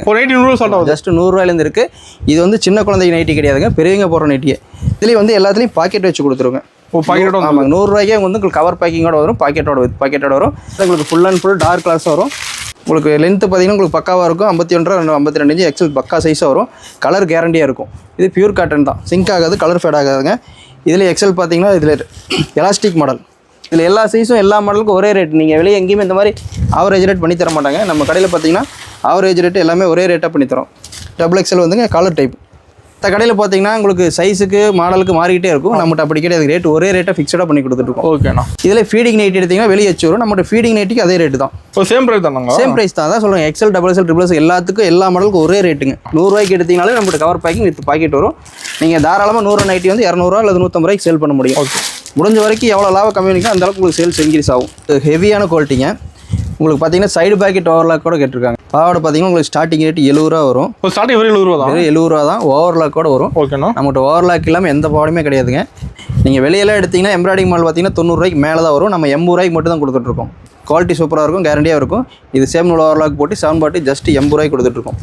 ஒரு 100 சால்ட் ஆகுது. ஜஸ்ட் 100 ரூபாயிலேருந்து இருக்குது. இது வந்து சின்ன குழந்தைக்கு நைட்டி கிடையாதுங்க, பெரியவங்க போடுற நைட்டியே. இதுலேயும் வந்து எல்லாத்துலேயும் பாக்கெட் வச்சு கொடுத்துருங்க. பாக்கெட்டோட ஆமாங்க, 100 ரூபாய்க்கே வந்து உங்களுக்கு கவர் பேக்கிங்கோட வரும், பாக்கெட்டோட வரும். உங்களுக்கு full and full dark glass வரும். உங்களுக்கு லென்த்து பார்த்தீங்கன்னா உங்களுக்கு பக்காவாக இருக்கும். 51 52 இன்ச்சு எக்ஸல் பக்கா சைஸாக வரும். கலர் கேரண்டியாக இருக்கும். இது பியூர் காட்டன் தான், சிங்க் ஆகாது, கலர் ஃபேட் ஆகாதுங்க. இதில் எக்ஸல் பார்த்தீங்கன்னா இதில் எலாஸ்டிக் மாடல். இதில் எல்லா சைஸும் எல்லா மாடலுக்கும் ஒரே ரேட். நீங்கள் வெளியே எங்கேயுமே இந்த மாதிரி ஆவரேஜ் ரேட் பண்ணி தர மாட்டாங்க. நம்ம கடையில் பார்த்தீங்கன்னா ஆவரேஜ் ரேட்டு எல்லாமே ஒரே ரேட்டாக பண்ணித்தரோம். டபுள் எக்ஸல் வந்துங்க காலர் டைப். இந்த கடையில் பார்த்தீங்கன்னா உங்களுக்கு சைஸுக்கு மாடலுக்கு மாறிக்கிட்டே இருக்கும். நம்மகிட்ட அப்படி கிடையாது, ரேட் ஒரே ரேட்டாக ஃபிக்ஸடாக பண்ணி கொடுத்துருக்கோம். ஓகேண்ணா. இதில் ஃபீடிங் நைட்டி எடுத்திங்கன்னா வெளியே வச்சு வரும். நம்மகிட்ட ஃபீடிங் நைட்டிக்கு அதே ரேட்டு தான். சேம் ப்ரைஸ் தானாங்க? சேம் ப்ரைஸ் தான். சொல்லுங்கள், XL double XL triple XL எல்லாத்துக்கும் எல்லா மாடலுக்கும் ஒரே ரேட்டுங்க. 100 ரூபாய்க்கு எடுத்திங்கனாலே நம்மகிட்ட கவர் பேக்கிங் வித் பாக்கெட் வரும். நீங்கள் தாராளமாக 100 நைட்டி வந்து 200 அல்லது 150 ரூபாய்க்கு சேல் பண்ண முடியும். ஓகே, முடிஞ்ச வரைக்கும் எவ்வளோ லாபம் கம்மியாக அந்தளவுக்கு உங்களுக்கு சேல்ஸ் இன்க்ரீஸ் ஆகும். ஹெவியான குவாலிட்டிங்க. உங்களுக்கு பார்த்தீங்கன்னா சைடு பேக்கெட் ஓவர்லாக் கூட கேட்டிருக்காங்க. பாவாடை பார்த்தீங்கன்னா உங்களுக்கு ஸ்டார்டிங் ரேட் 70 ரூபா வரும். ஸ்டார்டிங் வரை 70 ரூபா தான். 70 ரூபா தான். ஓவர்லாக் கூட வரும். ஓகேண்ணா. நம்மகிட்ட ஓவர்லாக் இல்லாமல் எந்த பாவாடையுமே கிடையாதுங்க. நீங்கள் வெளியெல்லாம் எடுத்திங்கன்னா எம்ப்ராய்டிங் மால் பார்த்தீங்கன்னா 90 ரூபாய்க்கு மேலே தான் வரும். நம்ம 80 ரூபாய்க்கு மட்டும் தான் கொடுத்துட்ருக்கோம். குவாலிட்டி சூப்பராக இருக்கும், கேரண்டியாக இருக்கும். இது சேம் ஓவர்லாக் போட்டு 7 பாட்டு ஜஸ்ட் 80 ரூபாய்க்கு கொடுத்துட்ருக்கோம்.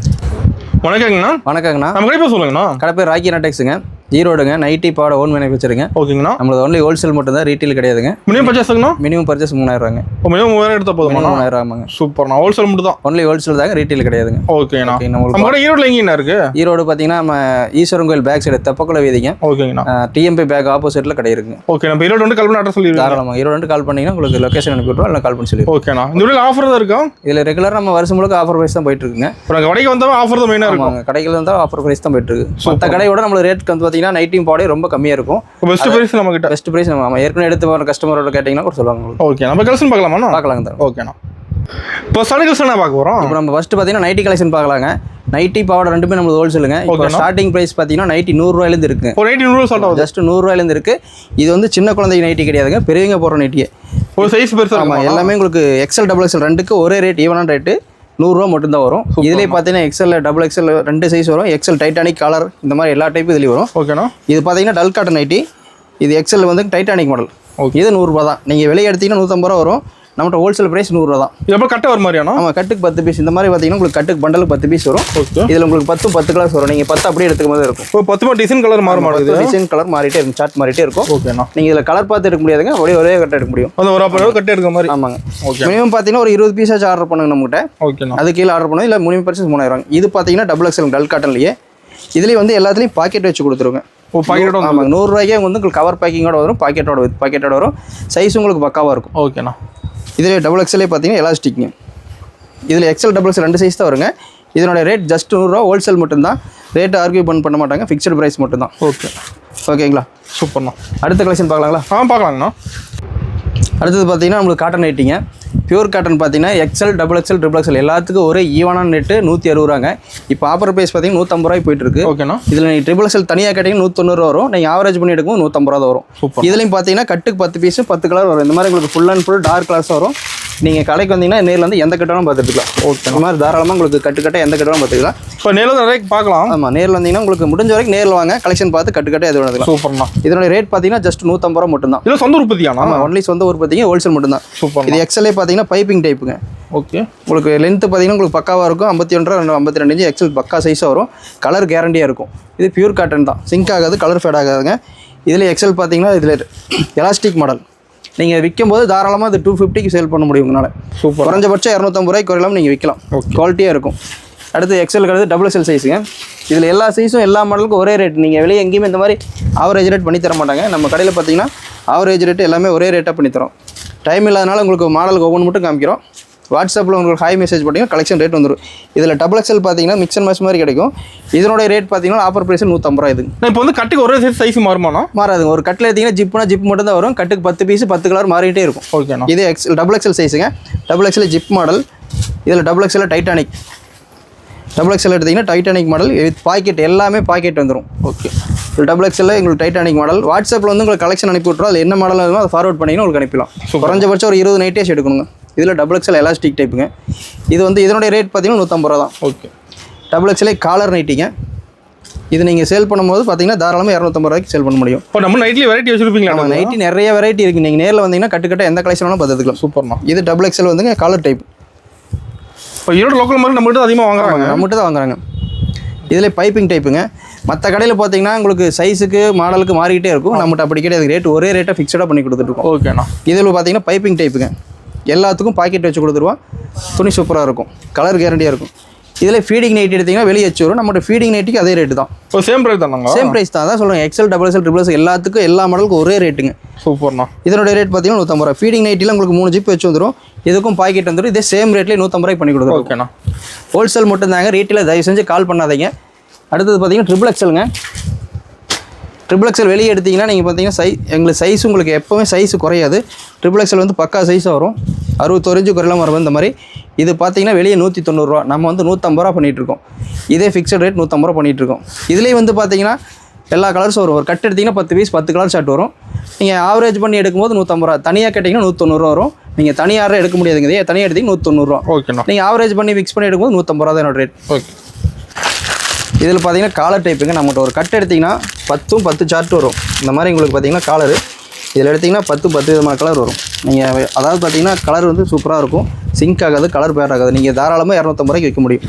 வணக்கங்கண்ணா. வணக்கங்கண்ணா. நம்ம கடை பேர் சொல்லுங்கண்ணா. கடை பேர் ராக்கி நட்டெக்ஸுங்க, ஈரோடுங்க. நைட்டி பாவாடை ஓன் மேனுஃபேக்சருங்க. ஓகேங்கண்ணா. நம்மளது ஒன்லி ஹோல்சேல் மட்டும் தான், ரீட்டெயில் கிடையாதுங்க. மினிமம் பர்ச்சேஸ்ங்கண்ணா? மினிமம் பர்ச்சேஸ் 3000 ரூபாங்க. மினிமம் 3000 எடுத்தால் போதுமா? 3000 ஆமாங்க. சூப்பர்ண்ணா. ஹோல்சேல் மட்டும் தான்? ஒன்லி ஹோல்சேல் தாங்க, ரீட்டெயில் கிடையாதுங்க. ஓகேண்ணா. நம்ம கடை ஈரோடுல எங்கேண்ணா இருக்கு? ஈரோடு பார்த்தீங்கன்னா நம்ம ஈஸ்வரன் கோயில் பேக் சைடு தெப்பக்குள வீதிங்க. ஓகேங்கண்ணா. டிஎம்பி பேக் ஆப்போசிட்டில் கடை இருக்குங்க. ஓகே, நம்ம ஈரோடு வந்து கால் பண்ணி அட்ரஸ் சொல்லிடுங்க. தாராளமாக ஈரோடு வந்து கால் பண்ணிங்கன்னா உங்களுக்கு லொக்கேஷன் அனுப்பி விட்ருவோம், இல்லை கால் பண்ணி சொல்லிடுவோம். ஓகேண்ணா. இந்த வீடியோ ஆஃபர் தான் இருக்கா? இதில் ரெகுலர் நம்ம வருஷம் முழுக்க ஆஃபர் ப்ரைஸ் தான் போயிட்டு இருக்குங்க. அப்புறம் கடைக்கு வந்தால் ஆஃபர் தான் மெயினாக இருக்கும். கடைகள் வந்தால் ஆஃபர் ப்ரைஸ் தான் போயிட்டு இருக்கு. மற்ற கடையோட நம்மளோட ரேட் வந்து பார்த்தீங்கன்னா நைட்டிங் பாடே ரொம்ப கம்மியாக இருக்கும். பெஸ்ட் பிரைஸ் நம்ம கிட்ட. பெஸ்ட் பிரைஸ் நம்ம ஏற்கனவே எடுத்து போகிற கஸ்டமரோட கேட்டிங்கன்னா கூட சொல்லுவாங்க. ஓகே, நம்ம கலெக்ஷன் பார்க்கலாமா? பார்க்கலாங்க தான். ஓகேண்ணா. இப்போ சனி கலெக்ஷன் பார்க்க போகிறோம். இப்போ நம்ம ஃபஸ்ட்டு பார்த்தீங்கன்னா நைட்டி கலெக்ஷன் பார்க்கலாங்க. நைட்டி பாவாடை ரெண்டுமே நம்மளுக்கு ஹோல்சேலுங்க. இப்போ ஸ்டார்டிங் ப்ரைஸ் பார்த்தீங்கன்னா நைட்டி 100 ரூபாயிலேருந்து இருக்குது. ஒரு 100 சால்ட் ஆகுது. ஜஸ்ட் 100 ரூபாயிலேருந்து இருக்குது. இது வந்து சின்ன குழந்தைக்கு நைட்டி கிடையாதுங்க, பெரியவங்க போடுற நைட்டியே. ஒரு சைஸ் பெருசாக. ஆமாம், எல்லாமே உங்களுக்கு எக்ஸல் டபுள் எக்ஸல் ரெண்டுக்கு ஒரே ரேட், ஈவனான ரேட்டு 100 ரூபா மட்டும்தான் வரும். இதுலேயே பார்த்தீங்கன்னா எக்ஸல் டபுள் எக்ஸல் 2 சைஸ் வரும். எக்ஸல் டைட்டானிக் கலர் இந்த மாதிரி எல்லா டைப்பும் இதுலேயும் வரும். ஓகேண்ணா. இது பார்த்தீங்கன்னா டல் காட்டன் நைட்டி. இது எக்ஸல் வந்து டைட்டானிக் மாடல். இது 100 ரூபா தான். நீங்கள் வெளியே எடுத்தீங்கன்னா 150 ரூபா வரும். நம்மகிட்ட ஹோல்சேல் ப்ரைஸ் 100 ரூபா தான். இது அப்புறம் கட்டை வர மாதிரியாண்ணா? ஆமாம், கட்டுக்கு 10 பீஸ். இந்த மாதிரி பார்த்தீங்கன்னா உங்களுக்கு கட்டுக்கு பண்டலுக்கு 10 பீஸ் வரும். இதில் உங்களுக்கு 10 கலர்ஸ் வரும். நீங்கள் 10 அப்படியே எடுத்துக்கும் போது இருக்கும். இப்போ 10 டிசைன் கலர் மாற மாட்டேங்குது. டிசைன் கலர் மாறிட்டே இருக்கும், சார்ட் மாறிட்டே இருக்கும். ஓகேண்ணா. நீங்கள் இதில் கலர் பார்த்து எடுக்க முடியாதுங்க, அப்படியே ஒரே கட்டை எடுக்க முடியும். அந்த ஒரு அப்போ கட்டை எடுக்க மாதிரி. ஆமாங்க. ஓகே. மினிமம் பார்த்தீங்கன்னா ஒரு 20 பீஸாச்சும் ஆர்டர் பண்ணுங்க நம்மகிட்ட. ஓகேண்ணா. அது கீழே ஆர்டர் பண்ணுவோம், இல்லை மினிமம் பர்ச்சேஸ் 3000. இது பார்த்தீங்கன்னா டபுள் எக்ஸல் டல் காட்டன்லேயே. இதுலேயும் வந்து எல்லாத்துலேயும் பாக்கெட் வச்சு கொடுத்துருங்க. பாக்கெட்டோட. ஆமாங்க, 100 ரூபாய்க்கே வந்து உங்களுக்கு கவர் பேக்கிங்கோட வரும், பாக்கெட்டோட வரும். சைஸ் உங்களுக்கு பக்காவாக இருக்கும். ஓகேண்ணா. இதில் டபுள் எக்ஸலே பார்த்தீங்கன்னா எலாஸ்டிக்ங்க. இதில் எக்ஸல் டபுள் எக்ஸல் 2 சைஸ் தான் வருங்க. இதனோட ரேட் ஜஸ்ட் 100 ரூபா. ஹோல்சேல் மட்டும்தான். ரேட்டு ஆர்கியூ பண்ண மாட்டாங்க, ஃபிக்ஸ்டு ப்ரைஸ் மட்டும்தான். ஓகே. ஓகேங்களா? சூப்பர்ண்ணா. அடுத்த கலெக்ஷன் பார்க்கலாங்களா? பார்க்கலாங்கண்ணா. அடுத்தது பார்த்தீங்கன்னா நம்மளுக்கு காட்டன் நைட்டிங்க. பியூர் காட்டன் பார்த்தீங்கன்னா XL double XL triple XL எல்லாத்துக்கும் ஒரே ஈவனான ரேட்டு 160 ரூபாங்க. இப்போ ஆஃபர் ப்ரைஸ் பார்த்தீங்கன்னா 150 ரூபாய் போயிட்டு இருக்கு. ஓகேண்ணா. இதில் நீங்கள் ட்ரிபிள் எக்ஸல் தனியாக கேட்டிங்கன்னா 190 ரூபா வரும். நீங்கள் ஆவரேஜ் பண்ணி எடுக்கும் 150 ரூபா வரும். இதுலையும் பார்த்தீங்கன்னா கட்டுக்கு 10 பீஸு 10 கலர் வரும். இந்த மாதிரி உங்களுக்கு full and full dark colours வரும். நீங்கள் கடைக்கு வந்தீங்கன்னா நேரில் வந்து எந்த கட்டாலும் பார்த்துக்கலாம். ஓகே. இந்த மாதிரி தாராளமாக உங்களுக்கு கட்டு எந்த கட்டாலும் பார்த்துக்கலாம். இப்போ நேரில் நிறைய பார்க்கலாம். ஆமாம், நேரில் வந்தீங்கன்னா உங்களுக்கு முடிஞ்ச வரைக்கும் நேரில் வாங்க, கலெக்ஷன் பார்த்து கட்டு எது வேணும். சூப்பர்ண்ணா. இதோட ரேட் பார்த்தீங்கன்னா ஜஸ்ட் 150 ரூபா மட்டும்தான். இதில் சொந்த உற்பத்தியாண்ணா? ஆமாம், ஒன்லி சொந்த உற்பத்திங்க, ஹோல்சேல் மட்டும்தான். சூப்பர். இது எக்ஸலே பார்த்தீங்கன்னா பைப்பிங் டைப்புங்க. ஓகே. உங்களுக்கு லென்த்து பார்த்தீங்கன்னா உங்களுக்கு பக்காவாக இருக்கும். 51 52 இன்ச்சு எக்ஸல் பக்கா சைஸாக வரும். கலர் கேரண்டியாக இருக்கும். இது பியூர் காட்டன் தான், சிங்க் ஆகாது, கலர் ஃபேட் ஆகாதுங்க. இதில் எக்ஸல் பார்த்தீங்கன்னா இதில் எலாஸ்டிக் மாடல். நீங்கள் விற்கும் போது தாராளமாக அது 250க்கு சேல் பண்ண முடியும் உங்களால். சூப்பர். குறைஞ்சபட்சம் 250 ரூபாய்க்கு குறையலாம் நீங்கள் விற்கலாம். குவாலிட்டியாக இருக்கும். அடுத்து எக்ஸல் கிடையாது டபுள் எக்ஸல் சைஸுங்க. இதில் எல்லா சைஸும் எல்லா மாடலுக்கும் ஒரே ரேட். நீங்கள் வெளியே எங்கேயுமே இந்த மாதிரி ஆவரேஜ் ரேட் பண்ணி தர மாட்டாங்க. நம்ம கடையில் பார்த்தீங்கன்னா ஆவரேஜ் ரேட்டு எல்லாமே ஒரே ரேட்டாக பண்ணித்தரோம். டைம் இல்லாதனால உங்களுக்கு மாடலுக்கு ஒவ்வொன்று மட்டும் காமிக்கிறோம். வாட்ஸ்அப்பில் உங்களுக்கு ஹாய் மெசேஜ் பார்த்தீங்கன்னா கலெக்ஷன் ரேட் வந்துடும். இதில் டபுள் எக்ஸல் பார்த்தீங்கன்னா மிக்ஸ் அண்ட் மேட்ச் மாதிரி கிடைக்கும். இதனோட ரேட் பார்த்தீங்கன்னா ஆஃபர் ப்ரைஸ் 150 ரூபா. இது இப்போ வந்து கட்டுக்கு ஒரே சைஸ் மாறுமாண்ணா? மாறாதுங்க. ஒரு கட்டில் எடுத்தீங்கன்னா ஜிப் மட்டும் தான் வரும். கட்டுக்கு 10 பீஸ் 10 கலர் மாறிட்டே இருக்கும். ஓகேண்ணா. இது டபுள் எக்ஸல் சைஸுங்க. Double XL zip model. இதில் double XL titanic. Double XL எடுத்திங்கன்னா டைட்டானிக் மாடல் வித் பாக்கெட், எல்லாமே பாக்கெட் வந்துடும். ஓகே. இது டபுள் எக்ஸல் உங்களுக்கு டைட்டானிக் மாடல். வாட்ஸ்அப்பில் வந்து உங்களுக்கு கலெக்ஷன் அனுப்பி விட்றோம். அதில் என்ன மாடல் வேணுமோ அதை ஃபார்வர்ட் பண்ணிங்கன்னா உங்களுக்கு அனுப்பிடலாம். குறைஞ்சபட்சம் ஒரு 20 நைட்டேஸ் எடுக்கணுங்க. இதில் டபுள் எக்ஸல் எலாஸ்டிக் டைப்புங்க. இது வந்து இதனுடைய ரேட் பார்த்தீங்கன்னா 150 ரூபா தான். ஓகே. டபுள் எக்ஸலே காலர் நைட்டிங்க. இது நீங்கள் சேல் பண்ணும்போது பார்த்தீங்கன்னா தாராளமாக 250 ரூபாய்க்கு சேல் பண்ண முடியும். இப்போ நம்ம நைட்லி வெரைட்டி வச்சுருப்பீங்களா? நம்ம நைட்டி நிறைய வெரைட்டி இருக்குது. நீங்கள் நேரில் வந்தீங்கன்னா கட்டு எந்த கலெக்ஷன் வேணாலும் பார்த்துக்கலாம். சூப்பர்ண்ணா. இது டபுள் எக்ஸல் வந்துங்க காலர் டைப். இப்போ ஈரோடு லோக்கல் மாதிரி நம்மகிட்ட அதிகமாக வாங்குறாங்க. நம்மகிட்ட தான் வாங்குறாங்க. இதில் பைப்பிங் டைப்புங்க. மற்ற கடையில் பார்த்தீங்கன்னா உங்களுக்கு சைஸுக்கு மாடலுக்கு மாறிக்கிட்டே இருக்கும். நம்மகிட்ட அப்படி கிடையாது. ரேட் ஒரே ரேட்டாக ஃபிக்ஸடாக பண்ணி கொடுத்துட்ருக்கோம். ஓகேண்ணா. இதில் பார்த்தீங்கன்னா பைப்பிங் டைப்புங்க. எல்லாத்துக்கும் பாக்கெட் வச்சு கொடுத்துருவோம். துணி சூப்பராக இருக்கும், கலர் கேரண்டியாக இருக்கும். இதில் ஃபீடிங் நைட் எடுத்திங்கன்னா வெளியே வச்சு வரும். நம்மகிட்ட ஃபீடிங் நைட்டுக்கு அதே ரேட்டு தான். சேம் ப்ரைஸ் தானாங்க? சேம் ப்ரைஸ் தான். அதான் சொல்லுங்கள், XL, double XL, triple XL எல்லாத்துக்கும் எல்லா மாடலுக்கும் ஒரே ரேட்டுங்க. சூப்பர்ண்ணா. இதனுடைய ரேட் பார்த்தீங்கன்னா 150 ரூபா. ஃபீடிங் நைட்டில் உங்களுக்கு 3 ஜிப் வச்சு வந்துடும். இதுக்கும் பாக்கெட் வந்துடும். இதே சேம் ரேட்லேயே 150 ரூபாய்க்கு பண்ணி கொடுக்குறோம். ஓகேண்ணா. ஹோல்சேல் மட்டும் தாங்க, ரீட்டில் தயவு செஞ்சு கால் பண்ணாதீங்க. அடுத்தது பார்த்தீங்கன்னா ட்ரிபிள் எக்ஸலுங்க. ட்ரிபிள் எக்ஸல் வெளியே எடுத்திங்கன்னா நீங்கள் பார்த்தீங்கன்னா எங்களுக்கு சைஸ் உங்களுக்கு எப்போவுமே சைஸ் குறையாது. ட்ரிபிள் எக்ஸல் வந்து பக்கா சைஸாக வரும். 61 இன்ச்சு குறையெல்லாம் வரும் இந்த மாதிரி. இது பார்த்தீங்கன்னா வெளியே 190 ரூபா, நம்ம வந்து 150 ரூபா பண்ணிகிட்ருக்கோம். இதே ஃபிக்ஸட் ரேட் 150 ரூபா பண்ணிகிட்ருக்கோம். இதுலேயே வந்து பார்த்தீங்கன்னா எல்லா கலர்ஸும் வரும். ஒரு கட் எடுத்திங்கன்னா 10 பீஸ் 10 கலர் ஷார்ட் வரும். நீங்கள் ஆவரேஜ் பண்ணி எடுக்கும்போது 150 ரூபா. தனியாக கேட்டிங்கன்னா 190 ரூபா வரும். நீங்கள் தனியாக எடுக்க முடியாதுங்க. இதே தனியாக எடுத்திங்கன்னா 190 ரூபா. ஓகேண்ணா. நீங்கள் ஆவரேஜ் பண்ணி மிக்ஸ் பண்ணி எடுக்கும்போது 150 ரூபா தான் என்னோட ரேட். ஓகே. இதில் பார்த்தீங்கன்னா காலர் டைப்புங்க. நம்மகிட்ட ஒரு கட் எடுத்திங்கன்னா 10 சார்ட் வரும். இந்த மாதிரி உங்களுக்கு பார்த்தீங்கன்னா காலரு இதில் எடுத்திங்கன்னா 10 விதமான கலர் வரும். நீங்கள் அதாவது பார்த்தீங்கன்னா கலர் வந்து சூப்பராக இருக்கும். சிங்க் ஆகாது, கலர் பேட் ஆகாது. நீங்கள் தாராளமாக 250 ரூபாய்க்கு விற்க முடியும்.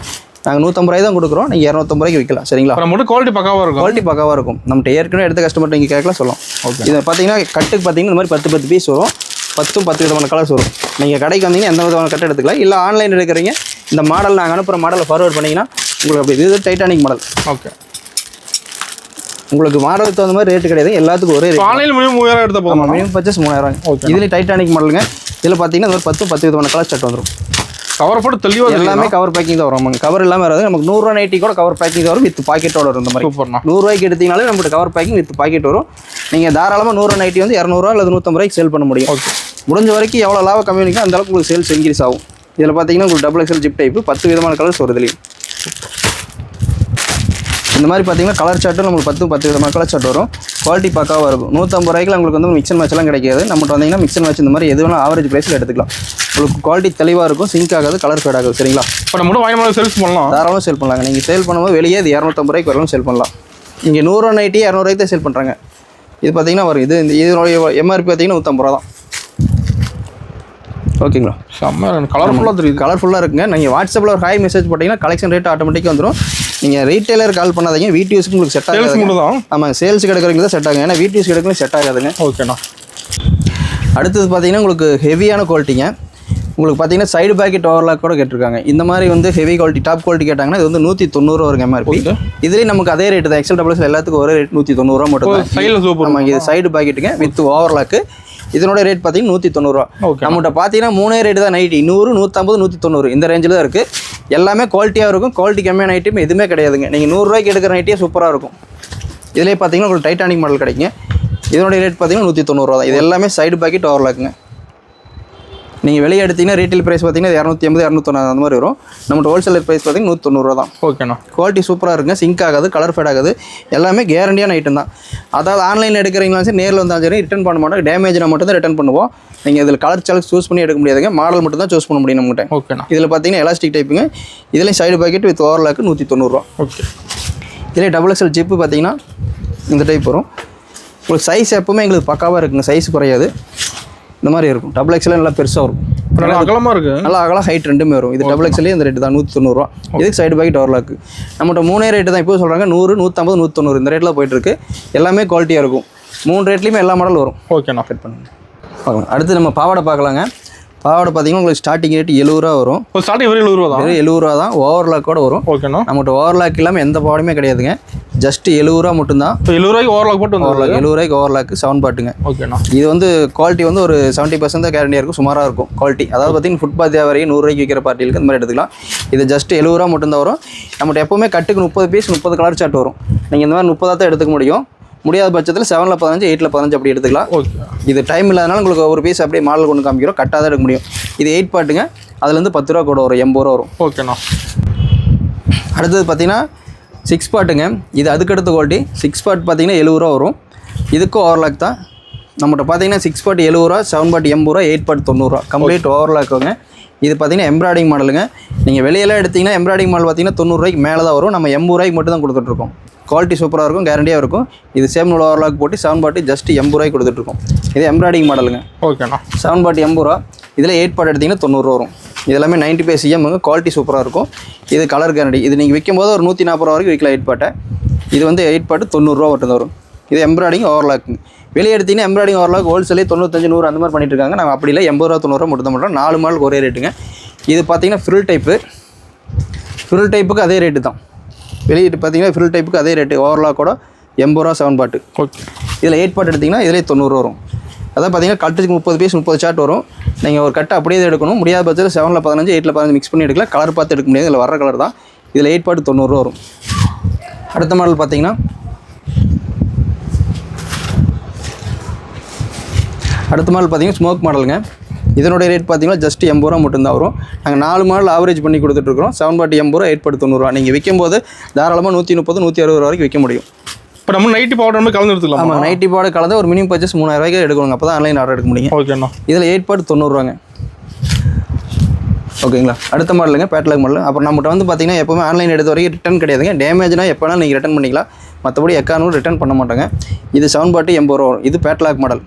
நாங்கள் 150 ரூபாய் தான் கொடுக்குறோம். நீங்கள் 250 ரூபாய்க்கு விற்கலாம். சரிங்களா? நம்மகிட்ட குவாலிட்டி பக்காவாக இருக்கும். குவாலிட்டி பக்காவாக இருக்கும். நம்மகிட்ட ஏற்கனவே எடுத்த கஸ்டமர் நீங்கள் கேட்கலாம் சொல்லலாம். ஓகே. இதை பார்த்தீங்கன்னா கட்டுக்கு பார்த்தீங்கன்னா இந்த மாதிரி 10 பீஸ் வரும். 10 விதமான கலர்ஸ் வரும். நீங்கள் கடைக்கு வந்தீங்கன்னா எந்த விதமான கட்டு எடுத்துக்கலாம். இல்லை ஆன்லைன் எடுக்கிறீங்க, இந்த மாடல் நாங்கள் அனுப்புகிற மாடலை ஃபார்வர்ட் பண்ணிங்கன்னா உங்களுக்கு அப்படி இது டைட்டானிக் மாடல். ஓகே. உங்களுக்கு மாடலுக்கு தகுந்த மாதிரி ரேட்டு கிடையாது. எல்லாத்துக்கும் ஒரே ரேட். ஆன்லைன் மினிமம் 3000 எடுத்த போதும். Minimum purchase 3000. ஓகே. இதில் டைட்டானிக் மாடலுங்க. இதில் பார்த்தீங்கன்னா ஒரு 10 விதமான கலர் செட் வந்துடும். கவர் போட்டு தெளிவாக எல்லாமே கவர் பேக்கிங் தான் வரும். கவர் இல்லாமல் வராது. நமக்கு 100 ரூபா நைட்டி கூட கவர் பேக்கிங் வரும். வித் பாக்கெட்டோட வரும். இந்த மாதிரி சூப்பர்ண்ணா. 100 ரூபாய்க்கு எடுத்தீங்கனாலே நம்மளுக்கு கவர் பேக்கிங் வித் பாக்கெட் வரும். நீங்கள் தாராளமாக 100 ரூபா நைட்டி வந்து 200 ரூபா அல்லது 150 ரூபாய்க்கு சேல் பண்ண முடியும். ஓகே. முடிஞ்ச வரைக்கும் எவ்வளோ லாபம் கம்மியாக அந்த அளவுக்கு உங்களுக்கு சேல்ஸ் இன்க்ரீஸ் ஆகும். இதில் பார்த்தீங்கன்னா உங்களுக்கு டபுள் எக்ஸல் ஜிப் டைப்பு 10 விதமான கலர்ஸ் வருதுலையும். இந்த மாதிரி பார்த்தீங்கன்னா கலர் சார்ட்டும் நம்மளுக்கு 10 விதமான கலர் சார்ட் வரும். குவாலிட்டி பக்காவாக இருக்கும். 150 ரூபாய்க்கு உங்களுக்கு வந்து மிக்ஸ் அண்ட் மேட்ச்லாம் கிடைக்காது. நம்மகிட்ட வந்தீங்கன்னா மிக்ஸ் அண்ட் மேட்ச் இந்த மாதிரி எது வேணாலும் ஆவரேஜ் ப்ரைஸில் எடுத்துக்கலாம். உங்களுக்கு குவாலிட்டி தெளிவாக இருக்கும். சிங்க் ஆகாது, கலர் ஃபேட் ஆகாது. சரிங்களா? இப்போ நம்ம வாங்கி சேல்ஸ் பண்ணலாம். தாராளமாக சேல் பண்ணலாங்க. நீங்கள் சேல் பண்ணும்போது வெளியே இது 250 ரூபாய்க்கு வரலாம் சேல் பண்ணலாம். இங்கே 100 ரூபா நைட்டி 200 ரூபாய்க்கு தான் சேல் பண்ணுறாங்க. இது பார்த்தீங்கன்னா வரும். இதனுடைய எம்ஆர்பி பார்த்தீங்கன்னா 150 ரூபா தான். ஓகேங்களா? செம்ம கலர்ஃபுல்லாக தெரியுது. கலர்ஃபுல்லாக இருக்குங்க. நீங்கள் வாட்ஸ்அப்பில் ஒரு ஹாய் மெசேஜ் போட்டிங்கன்னா கலெக்ஷன் ரேட் ஆட்டோமேட்டிக்காக வந்துடும். நீங்கள் ரீட்டைலர் கால் பண்ணாதீங்க. வீட்டு யூஸ்க்கு உங்களுக்கு செட் ஆகாது. சேல்ஸ் தான். ஆமாம், சேல்ஸ் கிடைக்கிறவங்க தான் செட் ஆகுங்க. ஏன்னா வீட்டு யூஸ் கிடைக்கிறவங்க செட் ஆகாதுங்க. ஓகேண்ணா. அடுத்தது பார்த்தீங்கன்னா உங்களுக்கு ஹெவியான குவாலிட்டிங்க. உங்களுக்கு பார்த்தீங்கன்னா சைடு பாக்கெட் ஓவர்லாக் கூட கேட்டிருக்காங்க. இந்த மாதிரி வந்து ஹெவி குவாலிட்டி டாப் குவாலிட்டி கேட்டாங்கன்னா இது வந்து 190 வருங்க எம்ஆர்பி. இதுலேயும் நமக்கு அதே ரேட்டு தான். எக்ஸல் டபுள் எக்ஸல் எல்லாத்துக்கும் ஒரே ரேட் 190 ரூபா மட்டும் தான். ஆமாம், இது சைடு பாக்கெட்டுங்க வித் ஓவர்லாக்கு. இதனோட ரேட் பார்த்தீங்கன்னா 190 ரூபா. நம்மகிட்ட பார்த்தீங்கன்னா 3 ரேட்டு தான் நைட்டி. 100, 150, 190 இந்த ரேஞ்சில் தான் இருக்குது. எல்லாமே குவாலிட்டியாக இருக்கும். குவாலிட்டி கம்மியான ஐட்டம் எதுவுமே கிடையாதுங்க. நீங்கள் 100 ரூபாய்க்கு எடுக்கிற நைட்டியே சூப்பராக இருக்கும். இதிலே பார்த்தீங்கன்னா உங்களுக்கு டைட்டானிக் மாடல் கிடைக்குங்க. இதனுடைய ரேட் பார்த்தீங்கன்னா 190 ரூபா தான். இது எல்லாமே சைடு பாக்கெட் ஓவர்லாக்குங்க. நீங்கள் வெளியே எடுத்தீங்கன்னா ரீட்டைல் ப்ரைஸ் பார்த்தீங்கன்னா 280, 290 அந்த மாதிரி வரும். நம்மகிட்ட ஹோல்சேலர் ப்ரைஸ் பார்த்தீங்கன்னா 190 ரூபா தான். ஓகேண்ணா. குவாலிட்டி சூப்பராக இருக்குங்க. சிங்க் ஆகாது, கலர் ஃபேட் ஆகாது. எல்லாமே கேரண்டியான ஐட்டம் தான். அதாவது ஆன்லைனில் எடுக்கிறீங்களாம் சரி, நேரில் வந்தாலும் சரி ரிட்டர்ன் பண்ண மாட்டோம். டேமேஜ்னா மட்டும் தான் ரிட்டர்ன் பண்ணுவோம். நீங்கள் இதில் கலர் சார்ஜ் சூஸ் பண்ணி எடுக்க முடியாதுங்க. மாடல் மட்டும் தான் சூஸ் பண்ண முடியும் நம்மகிட்ட. ஓகேண்ணா. இதில் பார்த்தீங்கன்னா எலாஸ்டிக் டைப்புங்க. இதுலேயும் சைடு பாக்கெட் வித் ஓவர்லாக்கு 190 ரூபா. ஓகே. இதிலே டபுள் எக்ஸல் ஜிப்பு பார்த்தீங்கன்னா இந்த டைப் வரும். உங்களுக்கு சைஸ் எப்போவுமே எங்களுக்கு பக்காவாக இருக்குங்க. சைஸ் குறையாது. இந்த மாதிரி இருக்கும். டபுள் எக்ஸல் நல்லா பெருசாக இருக்கும். நல்லா அகலமாக இருக்குது. நல்லா அகலம் ஹைட் ரெண்டுமே வரும். இது டபுள் எக்ஸல்லே இந்த ரேட்டு தான் 190 ரூபா. இதுக்கு சைடு பாக்கெட் ஓவர்லாக்கு. நம்மகிட்ட 3 ரேட்டு தான். இப்போ சொல்கிறாங்க 100, 150, 190 இந்த ரேட்டில் போயிட்டுருக்கு. எல்லாமே குவாலிட்டியாக இருக்கும். 3 ரேட்லேயுமே எல்லா மாடல் வரும். ஓகேண்ணா. கட் பண்ணுங்க பார்க்கலாம். அடுத்து நம்ம பாவாடை பார்க்கலாங்க. பாவாடை பார்த்தீங்கன்னா உங்களுக்கு ஸ்டார்டிங் ரேட் 70 ரூபா வரும். ஸ்டார்டிங் வெறும் 70 ரூபா தான். வெறும் 70 ரூபா தான். ஓவர்லாக்கோட வரும். ஓகேண்ணா. நம்மகிட்ட ஓவர்லாக் இல்லாமல் எந்த பாவாடையுமே கிடையாதுங்க. ஜஸ்ட் 70 ரூபா மட்டும்தான். இப்போ 70 ரூபாய்க்கு ஓவர்லாக் போட்டு வந்து 70 ரூபாய்க்கு ஓவர்லாக்கு 7 பாட்டுங்க. ஓகேண்ணா. இது வந்து குவாலிட்டி வந்து ஒரு 70% தான் கேரண்டியாக இருக்கும். சுமாராக இருக்கும் குவாலிட்டி. அதாவது பார்த்தீங்கன்னா ஃபுட்பால் தேவையை 100 ரூபாய்க்கு விற்கிற பார்ட்டிகளுக்கு இந்த மாதிரி எடுத்துக்கலாம். இது ஜஸ்ட் 70 ரூபா மட்டும்தான் வரும். நம்மகிட்ட எப்போவுமே கட்டுக்கு 30 பீஸ் 30 கலர் சார்ட் வரும். நீங்கள் இந்த மாதிரி 30 தான் எடுத்துக்க முடியும். முடியாத பட்சத்தில் 7ல் 15, 8ல் 15 அப்படி எடுத்துக்கலாம். ஓகே. இது டைம் இல்லாதனால உங்களுக்கு ஒரு பீஸ் அப்படியே மாடல் கொண்டு காமிக்கிறோம். கட்டாக தான் எடுக்க முடியும். இது 8 பாட்டுங்க. அதுலேருந்து 10 ரூபா கூட வரும். 80 ரூபா வரும். ஓகேண்ணா. அடுத்தது பார்த்தீங்கன்னா 6 பாட்டுங்க. இது அதுக்கடுத்த குவாலிட்டி. 6 பாட் பார்த்தீங்கன்னா 70 ரூபா வரும். இதுக்கும் ஓவர்லாக் தான். நம்மகிட்ட பார்த்தீங்கன்னா 6 பாட் 70 ரூபா, 7 பாட் 80 ரூபா, 8 பாட் 90 ரூபா. கம்ப்ளீட் ஓவர்லாக்குங்க. இது பார்த்தீங்கன்னா எம்ப்ராய்டிங் மாடலுங்க. நீங்கள் வெளியெல்லாம் எடுத்திங்கன்னா எம்ப்ராய்டிங் மாடல் பார்த்தீங்கன்னா 90 ரூபாய்க்கு மேலே தான் வரும். நம்ம 80 ரூபாய்க்கு மட்டும் தான் கொடுத்துட்ருக்கோம். குவாலிட்டி சூப்பராக இருக்கும். கேரண்டியாக இருக்கும். இது சேம் நூல் ஓவர்லாக் போட்டு 7 பாட்டு ஜஸ்ட் 80 ரூபாய்க்கு கொடுத்துட்ருக்கோம். இது எம்ப்ராய்டிங் மாடலுங்க. ஓகேண்ணா. 7 பாட் 80 ரூபா. இதில் 8 பாட் எடுத்திங்கன்னா 90 ரூபா வரும். இது எல்லாமே 95 சிஎம்ங்க, குவாலிட்டி சூப்பராக இருக்கும். இது கலர் கேரண்டி. இது நீங்கள் விற்கும் போது ஒரு 140 ரூபா வரைக்கும் விற்கலாம் 8 பாட்டை. இது வந்து 8 பாட்டு 90 ரூபா மட்டும் வரும். இது எம்ப்ராய்டிங் ஓவர்லாக்குங்க. வெளியே எடுத்திங்கன்னா எம்ப்ராய்டிங் ஓவர்லாக் ஹோல்சேலே 95 100 அந்த மாதிரி பண்ணிட்டு இருக்காங்க. நம்ம அப்படி இல்லை, 80 ரூபா 90 ரூபா மட்டும் தான் பண்ணுறோம். 4 மாடல் ஒரே ரேட்டுங்க. இது பார்த்தீங்கன்னா ஃப்ரில் டைப்பு. ஃப்ரில் டைப்புக்கு அதே ரேட்டு தான். வெளியே பார்த்தீங்கன்னா ஃப்ரில் டைப்புக்கு அதே ரேட்டு. ஓவர்லாக்கோட 80 ரூபா 7 பாட்டு. ஓகே. இதில் 8 பாட் எடுத்திங்கன்னா இதிலே 90 ரூபா வரும். அதான் பார்த்தீங்கன்னா கட்டுக்கு 30 பீஸ் 30 சார்ட் வரும். நீங்கள் ஒரு கட்டை அப்படியே எடுக்கணும். முடியாத பட்சத்தில் 7ல் 15 8ல் 15 மிக்ஸ் பண்ணி எடுக்கலாம். கலர் பார்த்து எடுக்க முடியாது. இதில் வர கலர் தான். இதில் 8 பாட்டு 90 ரூபா வரும். அடுத்த மாடல் பார்த்தீங்கன்னா ஸ்மோக் மாடலுங்க. இதனுடைய ரேட் பார்த்தீங்கன்னா ஜஸ்ட் 80 ரூபா மட்டும்தான் வரும். நாங்கள் 4 மாடல் ஆவரேஜ் பண்ணி கொடுத்துட்ருக்கோம். 7 பாட்டு 80 ரூபா, 8 பாட்டு 90 ரூபா. நீங்கள் விற்கும் போது தாராளமாக 130 160 ரூபா வரைக்கும் விற்க முடியும். இப்போ நம்ம நைட்டி பவுடர் நம்ம கலந்து எடுத்துக்கலாம். ஆமாம், நைட்டி பவுடர் கலந்து ஒரு மினிமம் பர்ச்சேஸ் 3000 ரூபாய்க்கு எடுக்கணும். அப்போ தான் ஆன்லைன் ஆர்டர் எடுக்க முடியும். ஓகேண்ணா. இதில் 8 பாட்டு 90 ரூபாங்க. ஓகேங்களா. அடுத்த மாடலுங்க பேட்லாக் மாடல். அப்புறம் நம்மகிட்ட வந்து பார்த்தீங்கன்னா எப்போவுமே ஆன்லைன் எடுத்த வரைக்கும் ரிட்டன் கிடையாதுங்க. டேமேஜ்னா எப்போனா நீங்கள் ரிட்டன் பண்ணிக்கலாம். மற்றபடி எக்கானூர் ரிட்டன் பண்ண மாட்டாங்க. இது 7 பாட்டு 80 ரூபா வரும். இது பேட்லாக் மாடல்.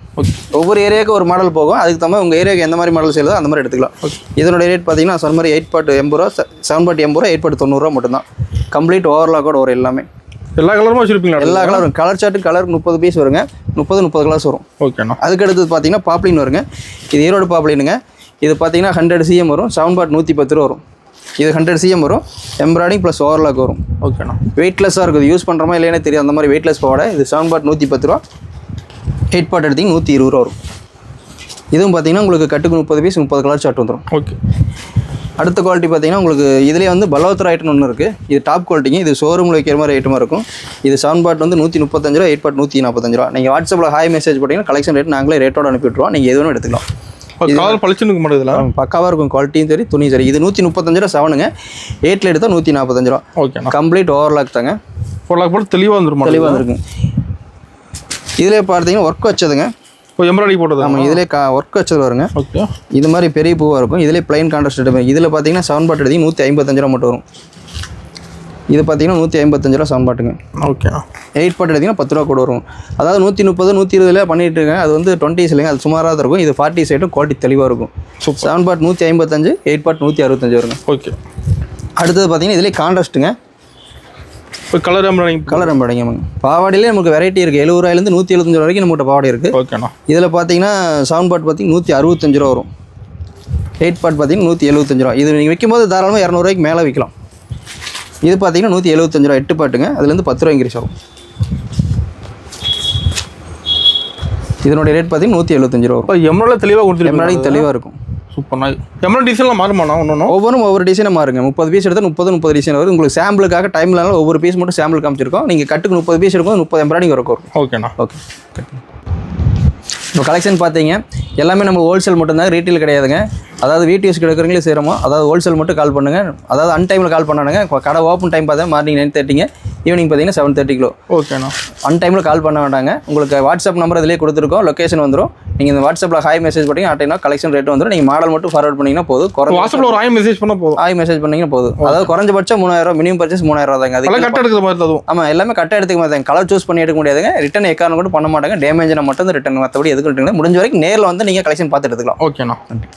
ஒவ்வொரு ஏரியாவுக்கு ஒரு மாடல் போகும். அதுக்கு தகுந்த உங்கள் ஏரியாவுக்கு எந்த மாதிரி மாடல் செய்யறதோ அந்த மாதிரி எடுத்துக்கலாம். இதனுடைய ரேட் பார்த்தீங்கன்னா சொன்ன மாதிரி 8 பாட்டு 80 ரூபா, 7 பாட்டு 80 ரூபா, 8 பாட்டு 90 ரூபா மட்டும்தான். கம்ப்ளீட் ஓவர்லாக்கோட வரும் எல்லாமே. எல்லா கலருமா வச்சுருப்பீங்களா? எல்லா கலரும். கலர் சார்ட்டு கலர் 30 பீஸ் வருங்க. 30 கலர்ஸ் வரும். ஓகேண்ணா. அதுக்கு அடுத்தது பார்த்தீங்கன்னா பாப்ளின் வருங்க. இது ஈரோடு பாப்ளினுங்க. இது பார்த்தீங்கன்னா 100 சிஎம் வரும். 7 பாட் 110 ரூபா வரும். இது 100 சிஎம் வரும். எம்ப்ராய்டிங் ப்ளஸ் ஓவர்லாக் வரும். ஓகேண்ணா. வெயிட்லெஸ்ஸாக இருக்குது. யூஸ் பண்ணுறமா இல்லையானே தெரியும். அந்த மாதிரி வெயிட்லெஸ் பாவாடை. இது 7 பாட் 110 ரூபா. 8 பாட் எடுத்திங்கன்னா 120 ரூபா வரும். இதுவும் பார்த்தீங்கன்னா உங்களுக்கு கட்டுக்கு 30 பீஸ் 30 கலர் சார்ட் வந்துடும். ஓகே. அடுத்த குவாலிட்டி பார்த்தீங்கன்னா உங்களுக்கு இதிலே வந்து பலோத்ரா ஐட்டம் ஒன்று இருக்குது. இது டாப் குவாலிட்டிங்க. இது ஷோரூமில் வைக்கிற மாதிரி ஐட்டமாக இருக்கும். இது 7 பாட் வந்து 135 ரூபா, 8 பாட் 145 ரூபா. நீங்கள் வாட்ஸ்அப்பில் ஹாய் மெசேஜ் போட்டிங்கன்னா கலெக்ஷன் ரேட் நாங்களே ரேட்டோட அனுப்பிவிட்ருவோம். நீங்கள் எது வேணும் எடுத்துக்கலாம். கலர் பளிச்சுன்னு இருக்க மாட்டேங்குதுல, பக்காவாக இருக்கும். குவாலிட்டியும் சரி, துணியும் சரி. இது 135 ரூபா 7ங்க. 8ல் எடுத்தால் 145 ரூபா. ஓகேண்ணா. கம்ப்ளீட் ஓவர்லாக் தாங்க. ஓவர்லாக் போட்டு தெளிவாக வந்துருமா? தெளிவாக வந்துருக்கும். இதிலே பார்த்தீங்கன்னா ஒர்க் வச்சதுங்க. எம்ப்ராய்டிங் போட்டது. ஆமாம், இதிலே ஒர்க் வச்சது வருங்க. ஓகே. இது மாதிரி பெரிய பூவாக இருக்கும். இதிலே பிளைன் கான்ட்ராஸ்ட் எடுப்பேன். இதில் பார்த்தீங்கன்னா 7 பாட் எடுத்தீங்க 155 ரூபா மட்டும் வரும். இது பார்த்தீங்கன்னா 155 ரூபா 7 பாட்டுங்க. ஓகே. 8 பாட் எடுத்திங்கன்னா 10 ரூபா கூட வரும். அதாவது 130 120 பண்ணிட்டு இருக்கேன். அது வந்து 20 இல்லைங்க. அது சுமாராக தான் இருக்கும். இது 40 சைட்டும் குவாலிட்டி தெளிவாக இருக்கும். 7 பாட் 155, 8 பாட் 165 வருங்க. ஓகே. அடுத்தது பார்த்தீங்கன்னா இதிலே கான்ட்ராஸ்ட்டுங்க. இப்போ கலர் எம்ப்ராய்டிங் பாவாடியிலே நமக்கு வெரைட்டி இருக்குது. 70 ரூபாயிலேருந்து 175 வரைக்கும் நம்மகிட்ட பாவாடை இருக்குது. ஓகேண்ணா. இதில் பார்த்தீங்கன்னா 7 பாட் பார்த்தீங்கன்னா 165 ரூபா வரும். 8 பாட் பார்த்தீங்கன்னா 175 ரூபா. இது நீங்கள் விற்கும் போது தாராளமாக 200 ரூபாய்க்கு மேலே விற்கலாம். இது பார்த்தீங்கன்னா 175 ரூபா 8 பாட்டுங்க. அதுலேருந்து 10 ரூபா இன்க்ரீஸ் ஆகும். இதனுடைய ரேட் பார்த்தீங்கன்னா 175 ரூபா வரும். எம்ப்ராய்டிங் தெளிவாக கொடுத்துருக்கேன். எம்ப்ராய்டிங் தெளிவாக இருக்கும். சூப்பர். எம்ப்ராய்டிங் டிசைன்லாம் மாறுமாண்ணா? ஒவ்வொரு டிசைனாக மாறுங்க. 30 பீஸ் எடுத்தால் 30 டிசைன் வரும். உங்களுக்கு சாம்பிளுக்காக டைம்லாம் ஒவ்வொரு பீஸ் மட்டும் சாம்பிள் காமிச்சிருக்கோம். நீங்கள் கட்டுக்கு 30 பீஸ் இருக்கும், 30 எம்ப்ராய்டிங் வரும். ஓகேண்ணா. ஓகே. இப்போ கலெக்ஷன் பார்த்தீங்க எல்லாமே நம்ம ஹோல்சேல் மட்டும்தான், ரீட்டெயில் கிடையாதுங்க. அதாவது வீட்டு யூஸ் கிடைக்கிறவங்களே செய்கிறோமோ. அதாவது ஹோல்சேல் மட்டும் கால் பண்ணுங்கள். அதாவது அன்டைமில் கால் பண்ணானுங்க. கடை ஓப்பன் டைம் பார்த்தா மார்னிங் 9:30ங்க, ஈவினிங் பார்த்தீங்கன்னா 7:30 ஓகேண்ணா. அன்டைமில் கால் பண்ண வேண்டாங்க. உங்களுக்கு வாட்ஸ்அப் நம்பர் இதிலே கொடுத்துருக்கோம். லொக்கேஷன் வந்துடும். நீங்கள் இந்த வாட்ஸ்அப்பில் ஹாய் மெசேஜ் பண்ணிங்க ஆட்டைனா கலெக்ஷன் ரேட் வந்துடும். நீங்கள் மாடல் மட்டும் ஃபார்வர்ட் பண்ணிங்கன்னா போதும். வாட்ஸ்அப்பில் ஒரு ஹாய் மெசேஜ் பண்ணால் போதும். ஹாய் மெசேஜ் பண்ணிங்கன்னா போதும். அதாவது குறைஞ்சபட்சம் 3000 ரூபா, மினிமம் பர்ச்சேஸ் 3000 ரூபா தாங்க. அது கட்ட எடுக்கிற மாதிரி தான். ஆமாம், எல்லாமே கட்ட எடுத்துக்க மாட்டாங்க. கலர் சூஸ் பண்ணி எடுக்க முடியாதுங்க. ரிட்டன் எக்காரணம் கூட பண்ண மாட்டாங்க. டேமேஜ்னா மட்டும் தான் ரிட்டன். மற்றபடி எதுக்கு ரிட்டன் முடிஞ்ச வரைக்கும் நேரில் வந்து நீங்கள் கலெக்ஷன் பார்த்து எடுத்துக்கலாம். ஓகேண்ணா. நன்றி.